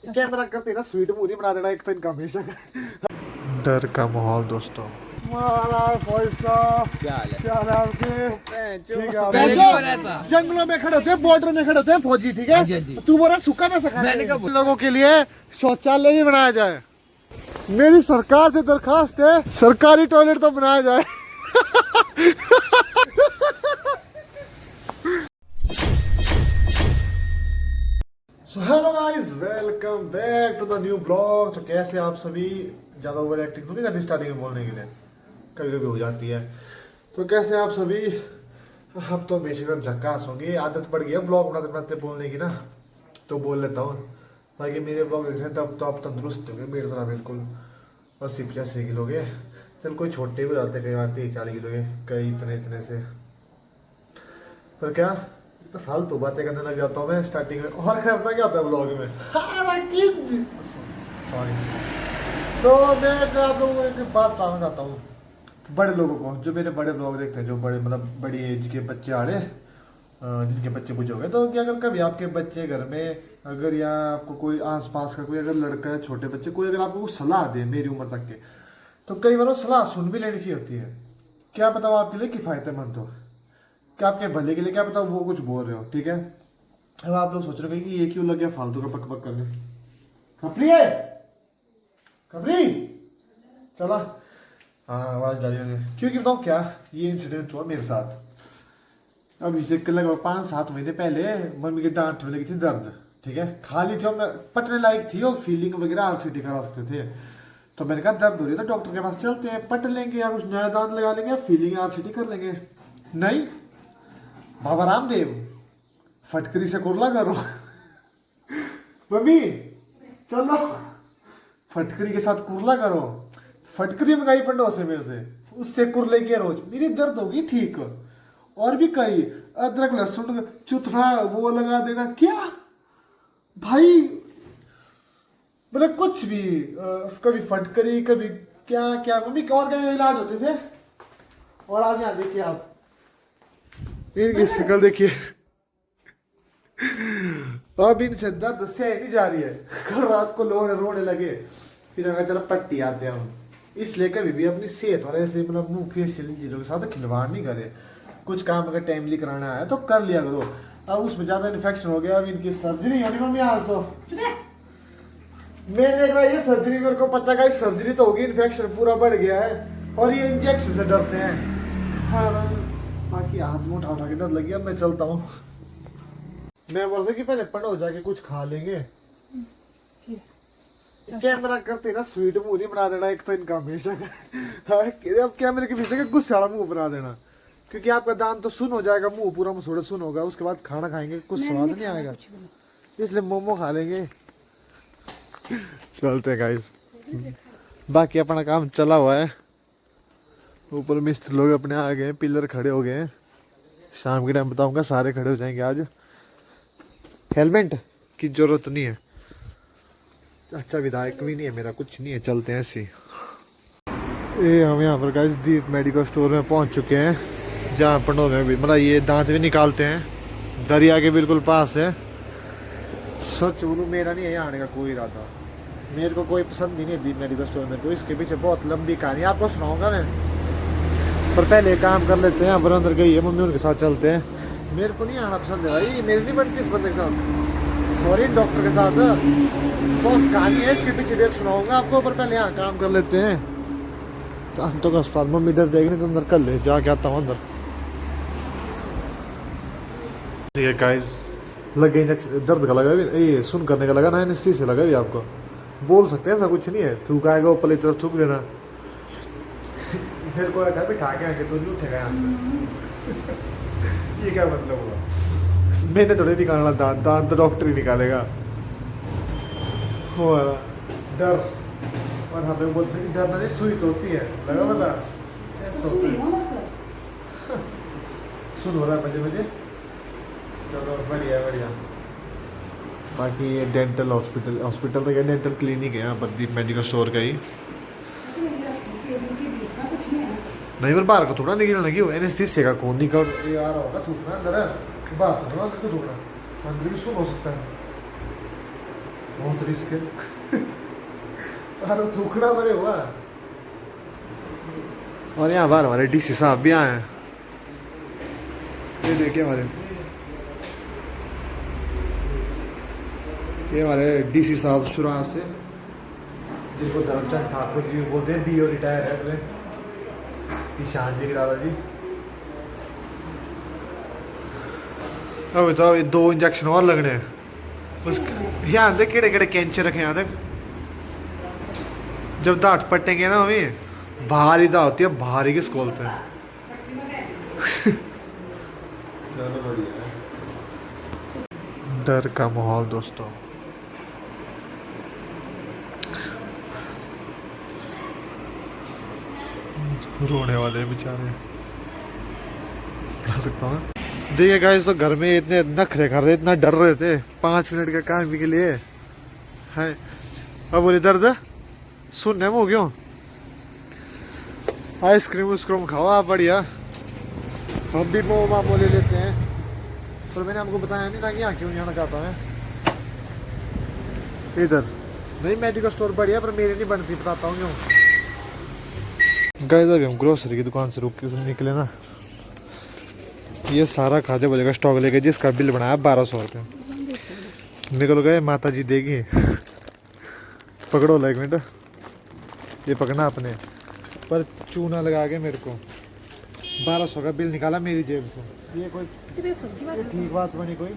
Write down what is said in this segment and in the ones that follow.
Camera करते ना sweet movie बना देना एक तो इनका हमेशा डर का माहौल दोस्तों। महाराज पैसा क्या हाल है? क्या हाल है आपके? ठीक है पहले भी बना था। जंगलों में खड़े होते हैं, बॉर्डर में खड़े होते हैं फौजी, ठीक है? तू बोल रहा सूखा में सखा मैंने कहा लोगों के लिए शौचालय भी बनाया जाए। मेरी सरकार से दरखास्त है, सरकारी टॉयलेट तो बनाया जाए। So hello guys, welcome back to the new blog. तो कैसे आप सभी? ज़्यादा ओवर एक्टिंग तो नहीं करती स्टार्टिंग में बोलने के लिए, कभी कभी हो जाती है। तो कैसे आप सभी? अब तो हमेशा झक्कास होंगे, आदत पड़ गई है ब्लॉग बनाते बनाते बोलने की ना, तो बोल लेता हूँ। बाकी मेरे ब्लॉग देख रहे हैं तब तो आप तंदुरुस्त होंगे मेरे तरह बिल्कुल, 80-85 किलो के। चल कोई छोटे भी रहते, कई बार 30-40 किलो के, कई इतने इतने से। पर क्या तो फालतू बातें करने लग जाता हूँ मैं स्टार्टिंग में, और करना क्या होता है ब्लॉग में। सॉरी। तो मैं आप लोगों को एक बात बताना चाहता हूँ, बड़े लोगों को जो मेरे बड़े ब्लॉग देखते हैं, जो बड़े मतलब बड़ी एज के बच्चे आ रहे, जिनके बच्चे बुझे हो गए, तो क्या अगर कभी आपके बच्चे घर में अगर, या आपको कोई आसपास का कोई अगर लड़का है, छोटे बच्चे, कोई अगर आपको कुछ सलाह दे मेरी उम्र तक के, तो कई बार वो सलाह सुन भी लेनी चाहिए होती है। क्या पता वो आपके लिए किफ़ायतेमंद हो, क्या आपके भले के लिए, क्या पता वो कुछ बोल रहे हो, ठीक है? अब आप लोग सोच रहे हो कि ये क्यों लग गया फालतू का पक पक करने। खपरी है, खपरी चला। हाँ आवाज़ डाली होगी, क्योंकि बताऊँ क्या, ये इंसिडेंट हुआ मेरे साथ। अब इसे लगभग 5-7 महीने पहले मम्मी के डांट में लगी थी दर्द, ठीक है? खाली जो मैं पटने लायक थी और फीलिंग वगैरह RCT करा सकते थे, तो मैंने कहा दर्द हो रही है तो डॉक्टर के पास चलते हैं, पट लेंगे या कुछ नया दांत लगा लेंगे या फीलिंग RCT कर लेंगे। नहीं, बाबा रामदेव फटकरी से कुरला करो। मम्मी चलो फटकरी के साथ कुरला करो। फटकरी मंगाई पंडो से मेरे से, उससे कुरले की रोज मेरी दर्द होगी ठीक। और भी कई अदरक लहसुन चुथना वो लगा देना। क्या भाई, मतलब कुछ भी, कभी फटकरी कभी क्या क्या। मम्मी और क्या इलाज होते थे। और आज यहाँ देखिए आप, इनकी शक्ल देखिए, अब इनसे दर्द से नहीं जा रही है। कल रात को रोने लगे, फिर अगर चलो पट्टी आते हैं हम। इसलिए कभी भी अपनी सेहत और ऐसे मतलब मुंह फेशियल चीज़ों के साथ खिलवाड़ नहीं करे। कुछ काम अगर टाइमली कराना है तो कर लिया करो। अब उसमें ज़्यादा इन्फेक्शन हो गया, अब इनकी सर्जरी होनी मम्मी आज तो। मैंने कहा ये सर्जरी, मेरे को पता का सर्जरी तो होगी, इन्फेक्शन पूरा बढ़ गया है और ये इंजेक्शन से डरते हैं। हाँ बाकी हाथ में उठा के दर्द लगी। अब मैं चलता हूँ। मैं बोल रहा कि पहले पढ़ो जाके कुछ खा लेंगे। कैमरा करते ना स्वीट मुंह नहीं बना देना एक तो इनका हमेशा। अब कैमरे के पीछे गुस्से वाला मुंह बना देना, क्योंकि आपका दांत तो सुन हो जाएगा, मुंह पूरा मसूड़ा सुन होगा, उसके बाद खाना खाएंगे कुछ स्वाद नहीं आएगा, इसलिए मोमो खा लेंगे। चलते गाइस, बाकी अपना काम चला हुआ है। ऊपर मिस्त्री लोग अपने आ गए, पिलर खड़े हो गए हैं। शाम के टाइम बताऊंगा सारे खड़े हो जाएंगे आज। हेलमेट की जरूरत नहीं है। अच्छा विधायक भी नहीं है मेरा, कुछ नहीं है, चलते हैं ऐसे। ये हम यहाँ पर गाइस दीप मेडिकल स्टोर में पहुँच चुके हैं, जहाँ पंडों में भी मतलब ये दांत भी निकालते हैं। दरिया के बिल्कुल पास है। सच बोलूँ मेरा नहीं है यहाँ आने का कोई इरादा, मेरे को कोई पसंद ही नहीं है दीप मेडिकल स्टोर में। तो इसके पीछे बहुत लंबी कहानी आपको सुनाऊंगा मैं, पर पहले काम कर लेते हैं। यहाँ पर अंदर गई है मम्मी, उनके साथ चलते हैं। मेरे को नहीं आना पसंद है भाई, मेरी नहीं बनती इस बंदे के साथ, सॉरी डॉक्टर के साथ। बहुत कहानी है इसके पीछे, डेट सुनाऊंगा आपको, पर पहले यहाँ काम कर लेते हैं। तो अंतों का अस्पताल, मम्मी डर जाएगी नहीं तो अंदर कर ले, जाके आता हूँ अंदर। ठीक है गाइस, लग गई दर्द का लगा भी, ये सुन करने का लगा ना, एनेस्थीसिया लगा भी। आपको बोल सकते हैं ऐसा कुछ नहीं है, थूक आएगा ऊपर की तरफ थूक देना। फिर को रखा बिठा के आके तो नहीं उठेगा यहाँ से। ये क्या मतलब हुआ? मैंने थोड़े निकालना दांत, दांत तो डॉक्टर ही निकालेगा। हो डर, और हमें बोलते हैं डरना नहीं, सुई तो होती है, लगा पता ऐसा होता है। सुन हो रहा है मजे। चलो बढ़िया बढ़िया। बाकी ये डेंटल हॉस्पिटल तो क्या, डेंटल क्लिनिक है यहाँ पर, दीप मेडिकल स्टोर का ही। नहीं पर बाहर को थोड़ा निकलने लगी हो, एनेस्थीसिया का कौन निकल आ रहा होगा थूकना अंदर है, बाहर तो थोड़ा सकते थूकना, अंदर भी सुन हो सकता है। बहुत रिस्क है। अरे थूकना मरे हुआ। और यहाँ बाहर हमारे डीसी साहब भी आए हैं, ये देखिए हमारे डीसी साहब सुराज से, जिनको धर्मचंद ठाकुर जी बोलते हैं, बीओ रिटायर है अपने, ईशान जी गिराला जी। अभी तो अभी 2 इंजेक्शन और लगने हैं उसके। यहाँ देख केड़े केड़े कैंचे रखे यहाँ तक। जब दांत पटेंगे ना हमें, भारी दांत होती है, भारी किस बोलते हैं। चलो बढ़िया है। डर का माहौल दोस्तों। रोने वाले बेचारे, बता सकता हूँ। देखिए गाइस, तो घर में इतने नखरे कर रहे, इतना डर रहे थे 5 मिनट के काम के लिए है। अब बोले दर्द सुनने में हो क्यों, आइसक्रीम उस्क्रीम खाओ आप बढ़िया, हम भी मोमो ले लेते हैं। पर मैंने आपको बताया नहीं ना कि यहाँ क्यों नहीं आना चाहता मैं। इधर नहीं मेडिकल स्टोर बढ़िया, पर मेरी नहीं बनती, बताता हूँ क्यों। गाइस अभी हम ग्रोसरी की दुकान से रुक के निकले ना, ये सारा खाते बजे का स्टॉक लेके जिसका बिल बनाया 1200 रुपये, निकल गए। माता जी देगी, पकड़ो लो 1 मिनट, ये पकड़ना अपने पर चूना लगा के मेरे को 1200 का बिल निकाला मेरी जेब से। ये कोई ठीक बात बनी कोई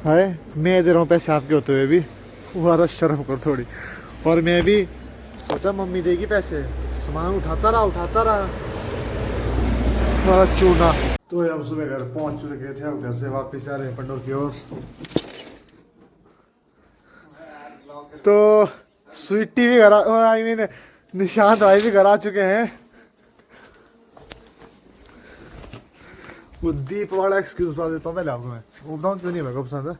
है? मैं दे रहा हूँ पैसे आपके होते हुए भी, वो शर्म करो थोड़ी। और मैं भी सोचा मम्मी देगी पैसे, सामान उठाता रहा चूना। तो हम सुबह घर पहुंच चुके थे, अब घर से वापस जा रहे हैं पंडोर की ओर। तो स्वीटी भी घर आई मीन निशांत भाई भी घर आ चुके हैं। वो दीप वाला एक्सक्यूज बता देता हूँ पहले आपको मैं, वो बताऊँ क्यों नहीं मेरे को पसंद है।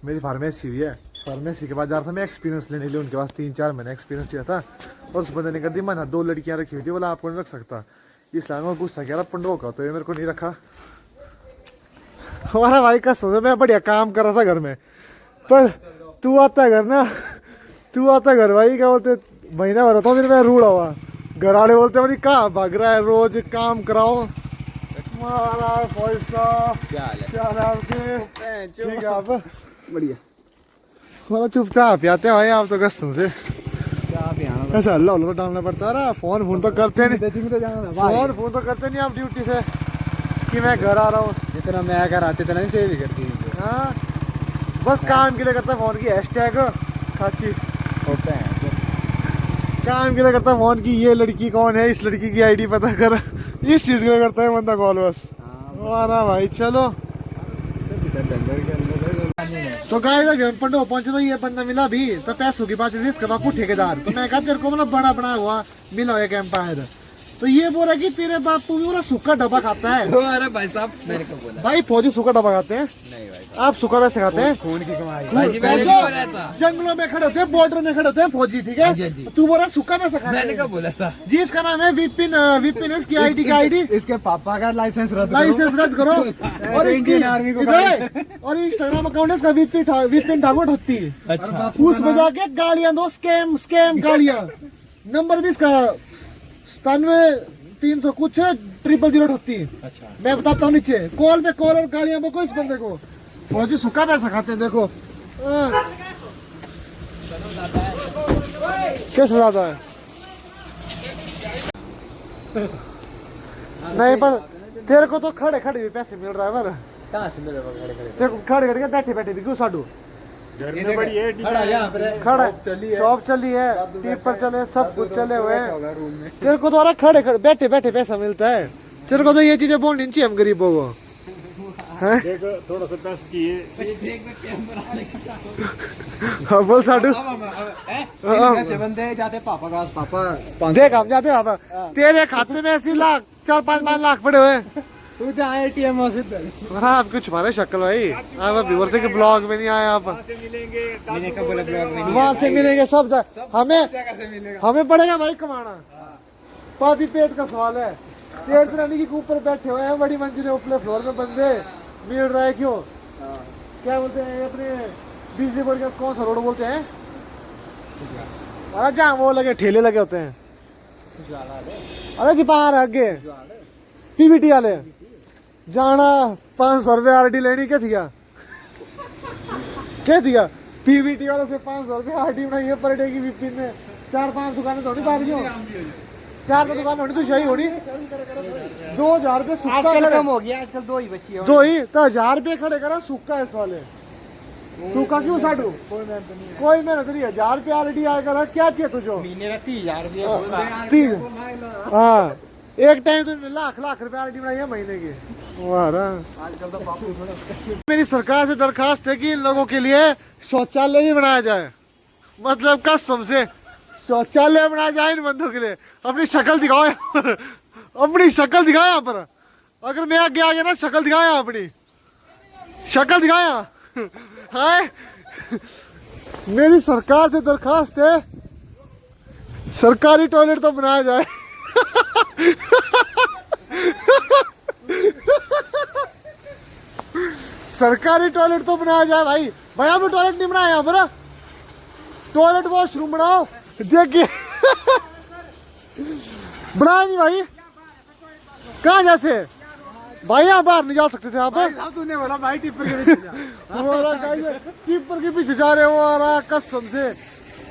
मेरी फार्मेसी हुई है, फार्मेसी के बाद जा रहा था मैं एक्सपीरियंस लेने के लिए, उनके पास 3-4 महीने एक्सपीरियंस किया था। और उस बंदे ने कर दी मना, 2 लड़कियां रखी हुई थी, बोला आपको नहीं रख सकता। इसलिए मैं पूछता क्या पंडो का, तो ये मेरे को नहीं रखा। हमारा भाई का सोचा, मैं बढ़िया काम कर रहा था घर में, पर तू आता घर ना, तू आता घर भाई क्या बोलते, महीना भर होता हूँ फिर मैं रूढ़ा हुआ। घर वाले बोलते भाई कहाँ भाग रहा है, रोज काम कराओ। महाराज पैसा क्या हाल है आपके? ठीक है आप बढ़िया। थोड़ा चुपचाप आते हैं भाई आप तो कसम से। ऐसा अल्लाह तो डालना पड़ता है। फोन तो करते नहीं, फोन तो करते नहीं आप ड्यूटी से कि मैं घर आ रहा हूँ। जितना मैं घर आते इतना नहीं सेव ही करती है। हाँ बस काम के लिए करता है फोन की हैशटैग खाची होता है, काम के लिए करता है फोन की, ये लड़की कौन है, इस लड़की की आईडी पता कर, इस चीज के लिए करता है बंदा कॉल बस। हमारा भाई चलो। तो गाइस अभी हम पंडो पहुंचे, तो ये बंदा मिला भी, तो पैसों की बात इसका बापू ठेकेदार। तो मैं कहा तेरे को मतलब बड़ा बना हुआ मिला एक एम्पायर, तो ये बोला कि तेरे बापू भी बोला सूखा डब्बा खाता है। अरे भाई साहब मैंने कब बोला? भाई फौजी सूखा डब्बा खाते हैं? नहीं भाई, आप सूखा वैसे खाते हैं? खून की कमाई। जंगलों में खड़े होते हैं, बॉर्डर में खड़े होते हैं फौजी, ठीक है? तू बोला सूखा वैसे खाते हैं? मैंने कब बोला था? जी इसका नाम है विपिन, विपिन इसकी आईडी का आईडी, इसके पापा का लाइसेंस रद्द करो और इसकी आर्मी को और इंस्टाग्राम अकाउंट है इसका विपिन ठाकुर 38। अच्छा, उसमें जाके गालियां दो, स्कैम गालियां। नंबर भी इसका 97-300 कुछ 00038। अच्छा मैं बताता हूँ नीचे, कॉल पे कॉल और गालियां बको इस बंदे को। फौजी सूखा पैसा खाते हैं देखो। कैसे ज्यादा है? नहीं पर तेरे को तो खड़े खड़े भी पैसे मिल रहा है। पर कहाँ से मिले खड़े खड़े? तेरे को खड़े खड़े के बैठे बैठे भी क्यों साडू खड़ा शॉप चली है, टीपर चले, सब कुछ चले हुए हैं। तेरे को तो अरे खड़े खड़े बैठे बैठे पैसा मिलता है। तेरे को तो ये चीजें बोलनी चाहिए हम गरीबों को। थोड़ा सा पैसा चाहिए। हाँ बोल साडू। ऐसे बंदे जाते पापा का पापा देख हम जाते पापा, तेरे खाते में ऐसी लाख 4-5 लाख पड़े हुए। तू जहाँ ATM हो सीधे। हाँ आप कुछ मारे शक्ल भाई, आप व्यूअर से ब्लॉग में नहीं आए आप। मैंने कब बोला ब्लॉग में? वहाँ से मिलेंगे सब हमें कैसे मिलेगा? हमें पड़ेगा भाई कमाना। पापी पेट का सवाल है। पेट रानी के ऊपर बैठे हुए हैं बड़ी मंजिलें, ऊपर फ्लोर में बंदे मिल रहा है क्यों? क्या बोलते हैं अपने बिजली बोर्ड का कौन सा रोड बोलते हैं? अरे जहाँ वो लगे ठेले लगे होते हैं। अरे जी बाहर आगे पीवीटी वाले जाना 500 रुपये आरडी लेनी क्या थिया पीवीटी वालों से 500 रुपये आरडी बनाई है पर डे की विपिन ने 4-5 दुकानें थोड़ी बात क्यों 4 दुकान होनी तो सही होनी 2000 रुपये सुक्का आजकल खड़े कम हो गया, आजकल 2 ही बची है। 2 ही तो 1000 रुपये खड़े करा सुक्का इस वाले सूखा क्यों साडू कोई मेहनत नहीं 1000 रुपये आरडी आया करा क्या चाहिए तुझो महीने का 30,000 रुपया। 3 हाँ एक टाइम तो लाख रुपए आरडी बनाई है महीने की। आजकल तो बापू थोड़ा मेरी सरकार से दरखास्त है कि इन लोगों के लिए शौचालय भी बनाया जाए, मतलब कसम से शौचालय बनाया जाए इन बंदों के लिए। अपनी शक्ल दिखाओ यहाँ पर, अपनी शक्ल दिखाओ यहाँ पर। अगर मैं आगे आ गया ना शक्ल दिखाओ यहाँ, अपनी शक्ल दिखाओ यहाँ। हाय मेरी सरकार से दरखास्त है सरकारी टॉयलेट तो बनाया जाए। सरकारी टॉयलेट तो बनाया जाए भाई। भाई आपने टॉयलेट नहीं बनाया यहाँ पर, टॉयलेट वॉशरूम बनाओ। देखिए बनाया नहीं भाई, कहाँ जैसे भाई यहाँ बाहर नहीं जा सकते थे आप। तूने बोला भाई टिप्पर के पीछे जा। कीपर के पीछे जा रहे हो आ कसम से।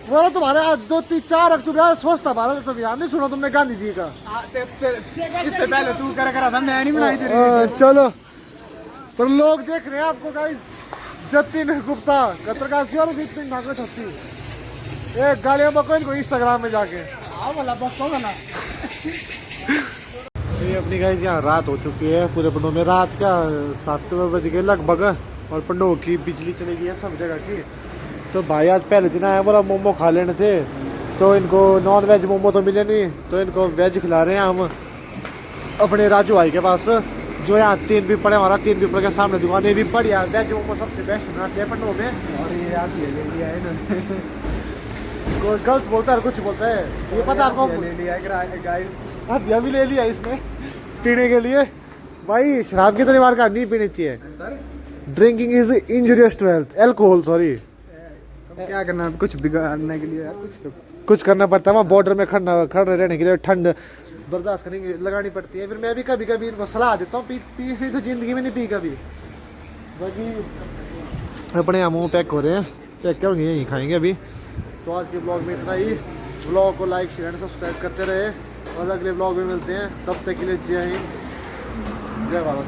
बोला तुम्हारे 2-4 अक्टूबर स्वस्थ भारत अभियान नहीं सुना तुमने गांधी जी का? इससे पहले तू करा था, मैं नहीं बनाई थी। चलो पर लोग देख रहे हैं आपको गाइस। जतिन गुप्ता पत्रकार एक गालियां बको इनको इंस्टाग्राम में जाके। ये अपनी गाइस यहाँ रात हो चुकी है पूरे पंडो में। रात क्या 7 बज गए लगभग और पंडो की बिजली चली गई है सब जगह की। तो भाई आज पहले दिन आया बोला मोमो खा लेने थे, तो इनको नॉन वेज मोमो तो मिले नहीं, तो इनको वेज खिला रहे हैं हम अपने राजू भाई के पास, जो यहाँ 3 भी पड़े। हमारा 3 भी पड़े के सामने दुकान ये भी बढ़िया वेज मोमो सबसे बेस्ट बनाते हैं पंडो में। और ये यार ले लिया है ना, कोई गलत बोलता है कुछ बोलता है, ये पता आपको। ले लिया गाइस, हथिया भी ले लिया इसने पीने के लिए। भाई शराब की तरह का नहीं पीनी चाहिए। Sir drinking is injurious to health. Alcohol sorry क्या करना, कुछ बिगाड़ने के लिए यार कुछ करना पड़ता है। वहाँ बॉर्डर में खड़े रहने के लिए ठंड बर्दाश्त करने लगानी पड़ती है। फिर मैं भी कभी कभी इनको सलाह देता हूँ पी तो जिंदगी में नहीं पी कभी। बाकी अपने यहाँ मोमो पैक हो रहे हैं, पैक करेंगे यहीं खाएंगे अभी। तो आज के ब्लॉग में इतना ही। ब्लॉग को लाइक शेयर एंड सब्सक्राइब करते रहे और अगले ब्लॉग में मिलते हैं। तब तक के लिए जय हिंद जय भारत।